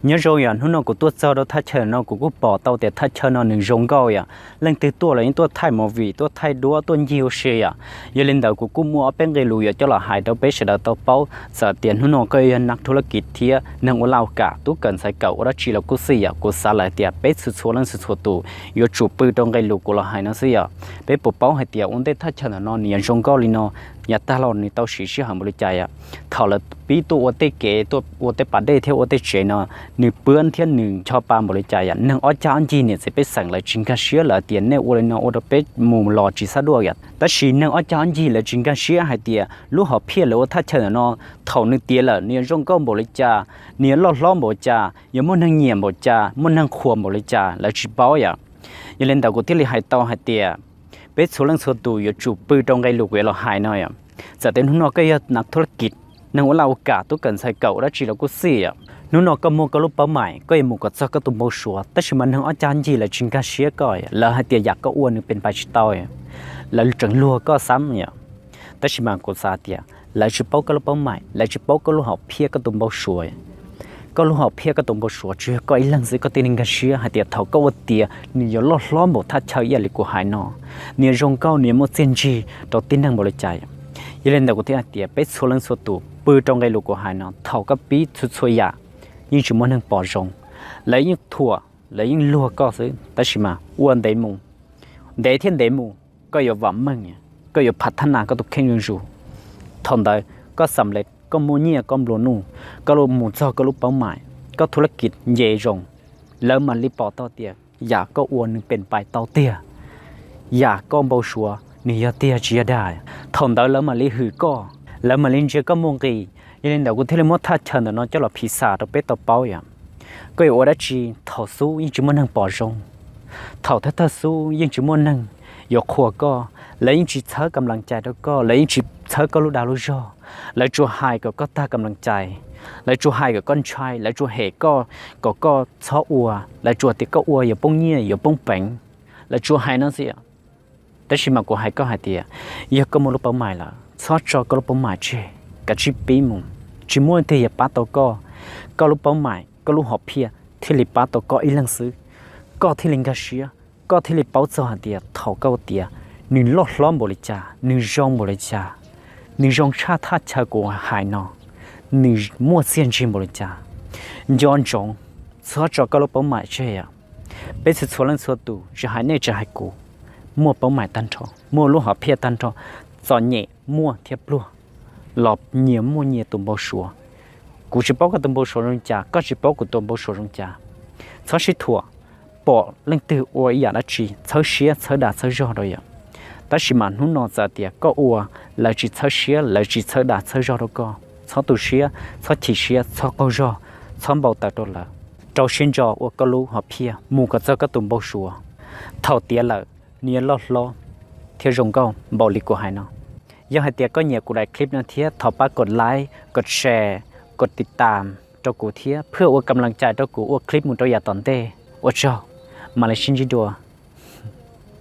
nhớ rồi à nó của tôi sau đó thay chờ nó của bỏ tàu để thay chờ nó nương rong gạo à lên từ tôi là những tôi thay một vị tôi thay đũa tôi nhiều xe à giờ lên đầu của cô mua bên cái lùi cho là hai đầu bé sẽ đầu tàu bao giờ tiền nó cái nặcธุrกิจที่นั่งว่าเรากะตู้เกินใส่เก่าแล้วจีเรากูเสียกูสาละเตียเป็ดสุดชัวร์นั่นสุดชัวร์ตัวอยู่จูบปืนตรงไกลูกกูละหายนั่นเสียเป็ดปกป้องให้เตียอุ้งได้ถ้าเชิญนอนเนียนจงก็ลีนออย่าตาเรานี่ต้องชี้หาบริจาคอ่ะเขาละปีตัวอเตเก๋ตัวอเตปัดได้เที่ยวอเตเจนอนี่เปื้อนเที่ยหนึ่งชอบปามบริจาคอ่ะนั่งอ้อจ้าจีเนี่ยจะไปสั่งเลยจิงกันเสียละเตียนเนี่ยวันนออเดเป็ดมุมหล่อจีซะด้วยอ่ะแต่ชีนั่งอ้อจ้าจีเลยจิงกันเสียให้เตียลูกหอบเพี้ยเลยว่าถ้าเชิญนอเขานึกเตียละเนี่ยจงก็บริจาคเนี่ยล้อล้อมบริจาคอย่ามุ่งนั่งเงียบบริจาคมุ่งนั่งขวมบริจาคแล้วจีบ้าอ่ะอย่าเล่นแต่กูที่เลยหายต่อให้เตียเป็ดส่วนลังส่วนตัวอยู่จูบปืนตรงไกลูกเวลาหายหน่อยอ่ะจะเต็มหุ่นนอก็ยังนักธุรกิจนั่งว่าเราโอกาสตัวเกินใส่เก่าแล้วจีเราก็เสียหุ่นนอก็มัวก็รูปเป้าหมายก็ยังมัวก็จะก็ตัวมัวชัวแต่ชิมันทั้งอาจารย์จีและจิงกาเชียก่อยแล้วให้เตียอยากก็อ้วนนึงเป็นไปชิตอยแล้วจังลัวก็ซ้ำเนี่ยแต่ชิมันก็ซาเตียแล้วชิเป้าก็รูปเป้าหมายแล้วชิเป้าก็รูปหอบเพียก็ตัวมัวชัวก็รู้หอบเพียก็ตรงบชัวเชื่อก็อีหลังสิก็ตีนิงกันเชื่อหาเตียเท่าก็วัดเตียนี่ยล้อล้อมบอกถ้าเชยอย่าลิกูหายนอเนี่ยจงเก้าเนี่ยมดเซนจีตัวตีนังบริจาคยันเล่นแต่กูที่อาเตียไปส่วนลังส่วนตัวปืนตรงไกลูกกูหายนอเท่ากับปีสุดสวยยายิ่งชิมันทั้งปอจงและยิ่งถั่วและยิ่งลัวก็ซื้อแต่ชิมาอ้วนเดมูเดเทียนเดมูก็อย่าหวังมั่งเนี่ยก็อย่าพัฒนาก็ตุกแข่งยังอยู่ทนได้ก็สำเร็จก็มัวเงียก็บลูนูก็รู้หมู่เจ้าก็รู้เป้าหมายก็ธุรกิจเย่จงแล้วมันรีบปอต่อเตียอยากก็อ้วนนึงเป็นไปต่อเตียอยากก็เบาชัวนี่ยาเตียเจียได้ทนได้แล้วมันรีหือก็แล้วมันลินเจก็มงกียันเดี๋ยวกูเทเลมอทัดเชิญเนาะจะหลับพิซซ่าตัวเป็ดตัวเป้าอย่างก็อยู่ว่าจีถ่อสู้ยิ่งจะมันนั่งปอจงถ่อถ้าสู้ยิ่งจะมันนั่งยกขวก็แล้วยิ่งจีเธอกำลังใจแล้วก็แล้วยิ่งจีเธอก็รู้ดาวรู้จ่อแล้วจัวหายก็ตากำลังใจแล้วจัวหายก็ก้อนชายแล้วจัวเหก็ช้ออัวแล้วจัวติก็อัวอย่าป้งเงี้ยอย่าป้งแปงแล้วจัวหายนั่นสิแต่ชิมากูหายก็หายเตียอย่าก็ไม่รู้เป้าหมายละช้อจอก็รู้เป้าหมายเช่กับชิปีมุงชิมัวเตียป้าตัวก็รู้เป้าหมายก็รู้หอบเพียที่ลิป้าตัวก็อีหลังซื้อก็ที่ลิงกาเชียก็ที่ลิเป้าเจ้าหาเตียเท่าก็เตียหนึ่งล้อล้อมบริจาหนึ่งจองบริจา你让查他查过海呢？你莫先进不了家，养种，错找个了不买这样，别是错人错多，是海内只海过，莫不买单车，莫路好撇单车，早年莫贴路，老年莫年都不说，故事包括都不说人家，个是包括都不说人家，错是错，bỏ lên từ ủa ya đã chỉ thấu xía thấu đà thấu rõ rồi ạ ta chỉ mà nó nọ giờ tiệt có ủa là chỉ thấu xía là chỉ thấu đà thấu rõ đâu có thấu tu xía thấu chỉ xía thấu câu rõ thấu bảo ta đó là trâu xin rõ ủa có lú họ pia mù có cho có tụm bao sủa thấu tiệt là nia lo theo rong câu bảo lý của hai nó giờ hai tiệt có nhiều của đại clip nữa thiệt thấu baกดไลค์กดแชร์กดติดตามเจ้ากูเทียเพื่อว่ากำลังใจเจ้ากูว่าคลิปมึงตัวอย่าตอนเต้ว่าเจ้ามาเลยชินจิดัว